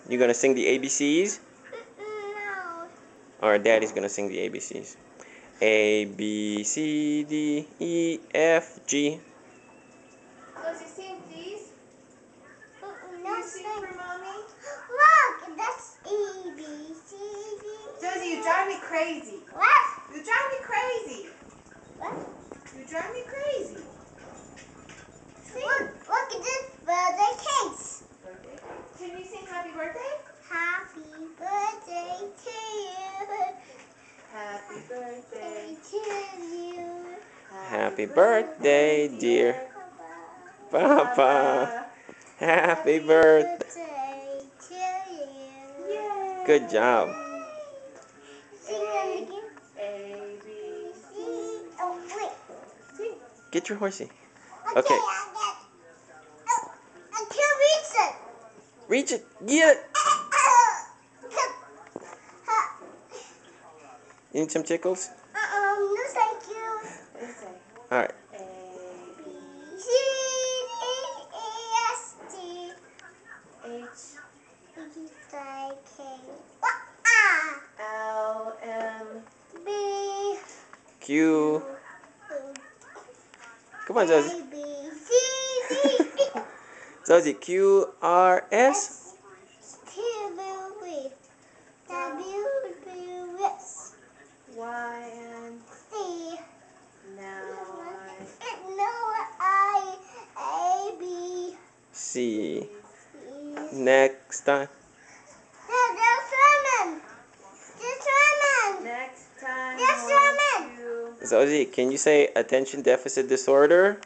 You gonna sing the ABCs? No. Or Daddy's gonna sing the ABCs. A, B, C, D, E, F, G. Josie, sing please. No, You sing for mommy? Look, that's A, B, C, D. Josie, you drive me crazy. What? You drive me crazy. What? You drive me crazy. Look at this birthday cakes. Birthday. Can you sing happy birthday? Happy birthday to you. Happy birthday To you. Happy birthday, dear Papa. Happy birthday. Birthday to you. Yay. Good job. Sing it again. A, B, C. Oh, wait. Sing. Get your horsey. Okay. Okay. I can't reach it. Reach it. Get it. You need some tickles? No, thank you. Let's say Alright. A, B, B, C, D, E, S, T, H, E, I, K, ah, L, M, B, Q. Come on, Josie. A, B, C, D, E, Josie, Q, R, S. T, W, W, S, Y, and C. now No, I, A, B, C. C. Next time. There's Sherman. There's Sherman. next time Yes, I want Sherman. you. Josie, can you say attention deficit disorder?